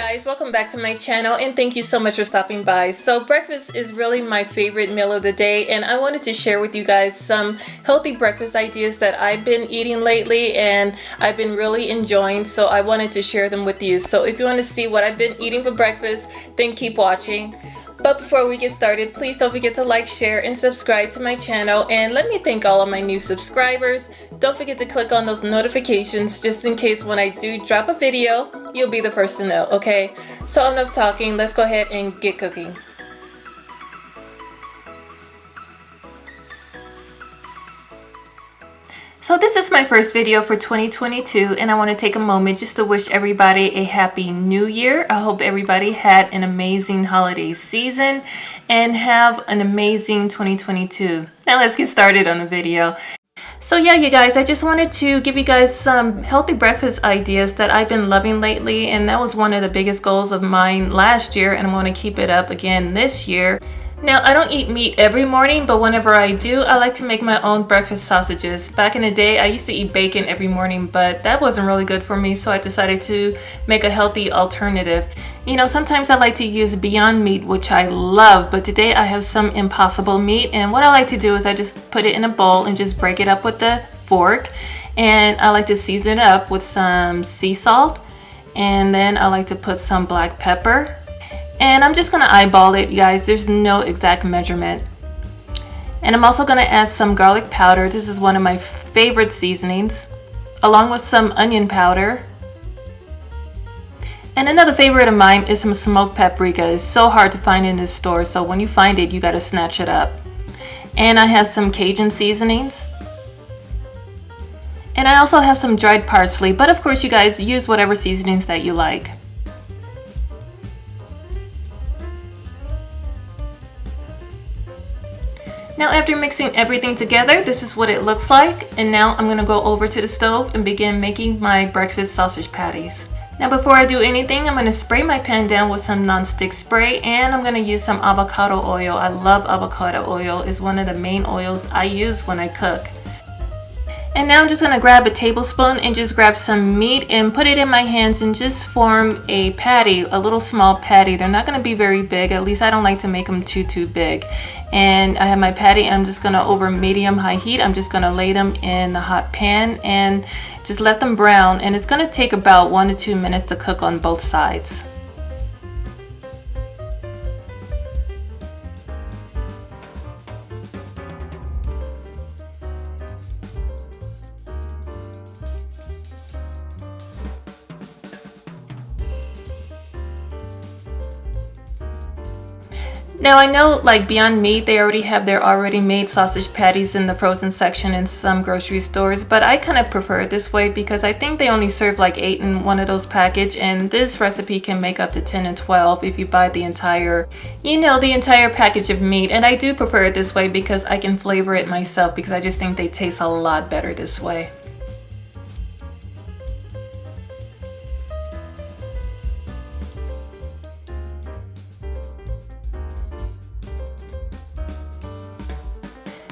guys, welcome back to my channel and thank you so much for stopping by. So breakfast is really my favorite meal of the day, and I wanted to share with you guys some healthy breakfast ideas that I've been eating lately and I've been really enjoying, so I wanted to share them with you. So if you want to see what I've been eating for breakfast, then keep watching. But before we get started, please don't forget to like, share, and subscribe to my channel. And let me thank all of my new subscribers. Don't forget to click on those notifications just in case when I do drop a video, you'll be the first to know, okay? So enough talking, let's go ahead and get cooking. So this is my first video for 2022, and I want to take a moment just to wish everybody a happy new year. I hope everybody had an amazing holiday season and have an amazing 2022. Now let's get started on the video. So yeah, you guys, I just wanted to give you guys some healthy breakfast ideas that I've been loving lately, and that was one of the biggest goals of mine last year, and I'm going to keep it up again this year. Now, I don't eat meat every morning, but whenever I do, I like to make my own breakfast sausages. Back in the day, I used to eat bacon every morning, but that wasn't really good for me, so I decided to make a healthy alternative. You know, sometimes I like to use Beyond Meat, which I love, but today I have some Impossible Meat, and what I like to do is I just put it in a bowl and just break it up with the fork, and I like to season it up with some sea salt, and then I like to put some black pepper. And I'm just going to eyeball it, you guys. There's no exact measurement. And I'm also going to add some garlic powder. This is one of my favorite seasonings, along with some onion powder. And another favorite of mine is some smoked paprika. It's so hard to find in the store, so when you find it, you got to snatch it up. And I have some Cajun seasonings. And I also have some dried parsley, but of course you guys use whatever seasonings that you like. Now after mixing everything together, this is what it looks like. And now I'm going to go over to the stove and begin making my breakfast sausage patties. Now before I do anything, I'm going to spray my pan down with some non-stick spray, and I'm going to use some avocado oil. I love avocado oil. It's one of the main oils I use when I cook. And now I'm just going to grab a tablespoon and just grab some meat and put it in my hands and just form a patty, a little small patty. They're not going to be very big, at least I don't like to make them too big. And I have my patty, I'm just going to, over medium-high heat, I'm just going to lay them in the hot pan and just let them brown. And it's going to take about 1 to 2 minutes to cook on both sides. Now I know, like Beyond Meat, they already have their already made sausage patties in the frozen section in some grocery stores, but I kind of prefer it this way because I think they only serve like 8 in one of those packages, and this recipe can make up to 10 and 12 if you buy the entire, the entire package of meat. And I do prefer it this way because I can flavor it myself, because I just think they taste a lot better this way.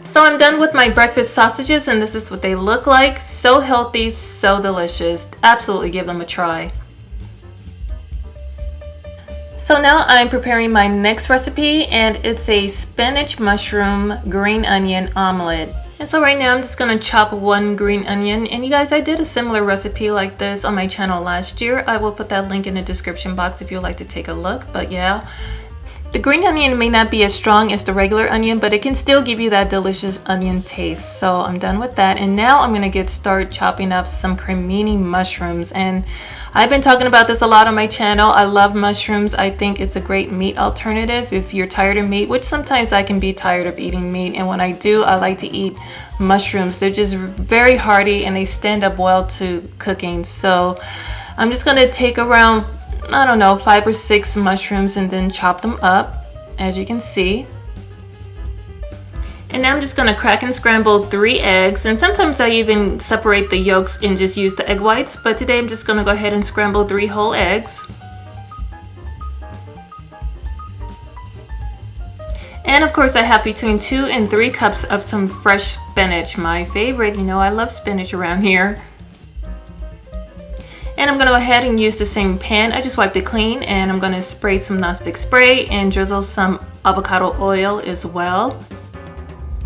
So I'm done with my breakfast sausages, and this is what they look like. So healthy, so delicious. Absolutely give them a try. So now I'm preparing my next recipe, and it's a spinach mushroom green onion omelet. And so right now I'm just going to chop 1 green onion. And you guys, I did a similar recipe like this on my channel last year. I will put that link in the description box if you'd like to take a look. But yeah, the green onion may not be as strong as the regular onion, but it can still give you that delicious onion taste. So I'm done with that, and now I'm going to start chopping up some cremini mushrooms. And I've been talking about this a lot on my channel. I love mushrooms. I think it's a great meat alternative if you're tired of meat, which sometimes I can be tired of eating meat, and when I do, I like to eat mushrooms. They're just very hearty and they stand up well to cooking. So I'm just going to take around, I don't know, 5 or 6 mushrooms and then chop them up, as you can see. And now I'm just going to crack and scramble 3 eggs, and sometimes I even separate the yolks and just use the egg whites, but today I'm just going to go ahead and scramble 3 whole eggs. And of course I have between 2 and 3 cups of some fresh spinach, my favorite. I love spinach around here. And I'm going to go ahead and use the same pan. I just wiped it clean, and I'm going to spray some nonstick spray and drizzle some avocado oil as well.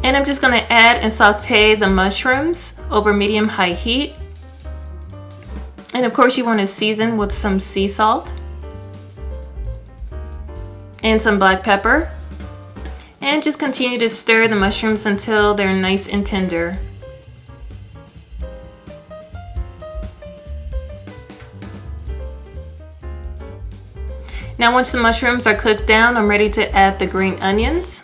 And I'm just going to add and saute the mushrooms over medium-high heat. And of course you want to season with some sea salt and some black pepper. And just continue to stir the mushrooms until they're nice and tender. Now once the mushrooms are cooked down, I'm ready to add the green onions.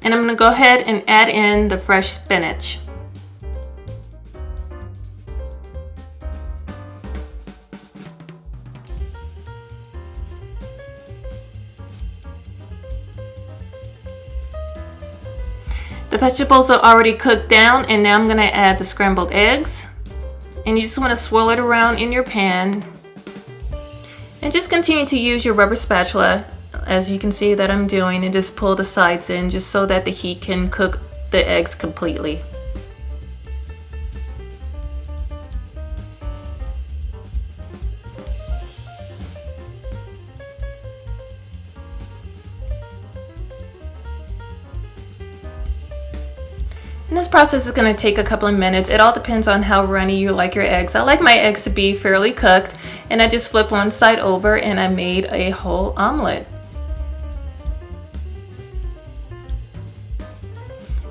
And I'm going to go ahead and add in the fresh spinach. The vegetables are already cooked down, and now I'm going to add the scrambled eggs. And you just want to swirl it around in your pan. And just continue to use your rubber spatula, as you can see that I'm doing, and just pull the sides in just so that the heat can cook the eggs completely. And this process is going to take a couple of minutes. It all depends on how runny you like your eggs. I like my eggs to be fairly cooked, and I just flipped one side over and I made a whole omelet.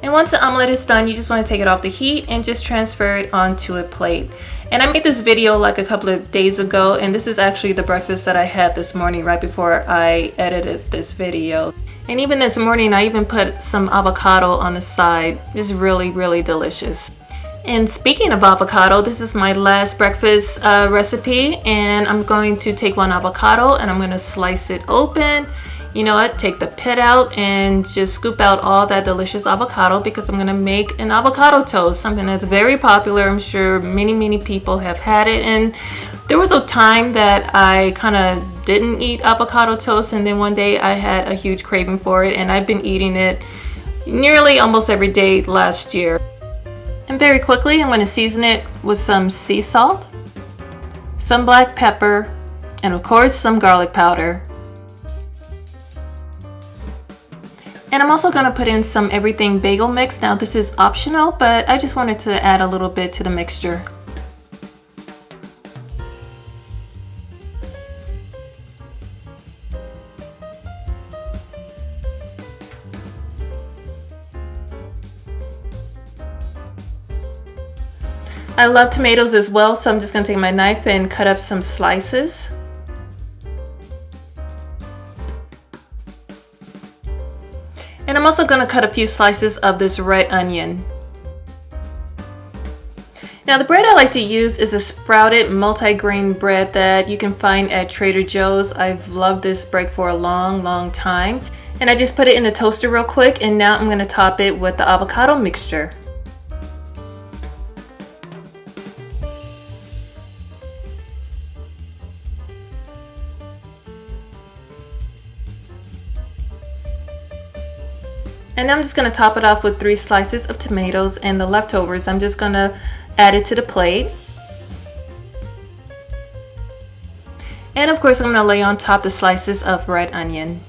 And once the omelet is done, you just want to take it off the heat and just transfer it onto a plate. And I made this video like a couple of days ago, and this is actually the breakfast that I had this morning right before I edited this video. And even this morning, I even put some avocado on the side. It's really, really delicious. And speaking of avocado, this is my last breakfast recipe, and I'm going to take one avocado and I'm going to slice it open. You know what, take the pit out and just scoop out all that delicious avocado, because I'm going to make an avocado toast, something that's very popular. I'm sure many people have had it, and there was a time that I kind of didn't eat avocado toast, and then one day I had a huge craving for it, and I've been eating it nearly almost every day last year. And very quickly, I'm going to season it with some sea salt, some black pepper, and of course some garlic powder. And I'm also going to put in some everything bagel mix. Now this is optional, but I just wanted to add a little bit to the mixture. I love tomatoes as well, so I'm just going to take my knife and cut up some slices. And I'm also going to cut a few slices of this red onion. Now the bread I like to use is a sprouted multi-grain bread that you can find at Trader Joe's. I've loved this bread for a long time. And I just put it in the toaster real quick, and now I'm going to top it with the avocado mixture. And I'm just going to top it off with 3 slices of tomatoes, and the leftovers I'm just going to add it to the plate. And of course I'm going to lay on top the slices of red onion.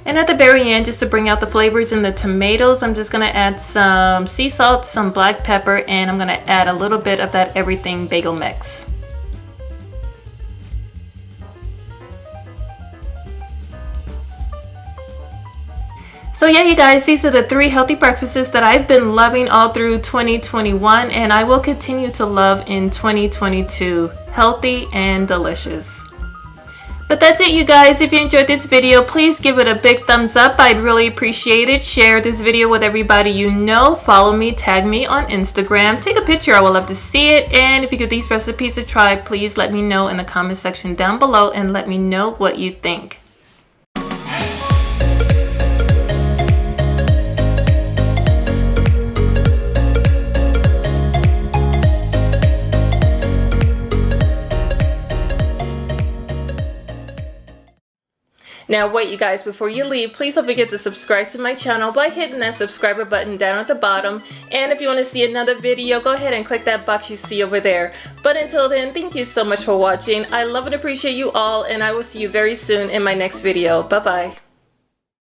And at the very end, just to bring out the flavors in the tomatoes, I'm just going to add some sea salt, some black pepper, and I'm going to add a little bit of that everything bagel mix. So yeah, you guys, these are the 3 healthy breakfasts that I've been loving all through 2021, and I will continue to love in 2022. Healthy and delicious. But that's it, you guys. If you enjoyed this video, please give it a big thumbs up. I'd really appreciate it. Share this video with everybody you know. Follow me, tag me on Instagram. Take a picture. I would love to see it. And if you give these recipes a try, please let me know in the comment section down below and let me know what you think. Now wait, you guys, before you leave, please don't forget to subscribe to my channel by hitting that subscriber button down at the bottom. And if you want to see another video, go ahead and click that box you see over there. But until then, thank you so much for watching. I love and appreciate you all, and I will see you very soon in my next video. Bye bye.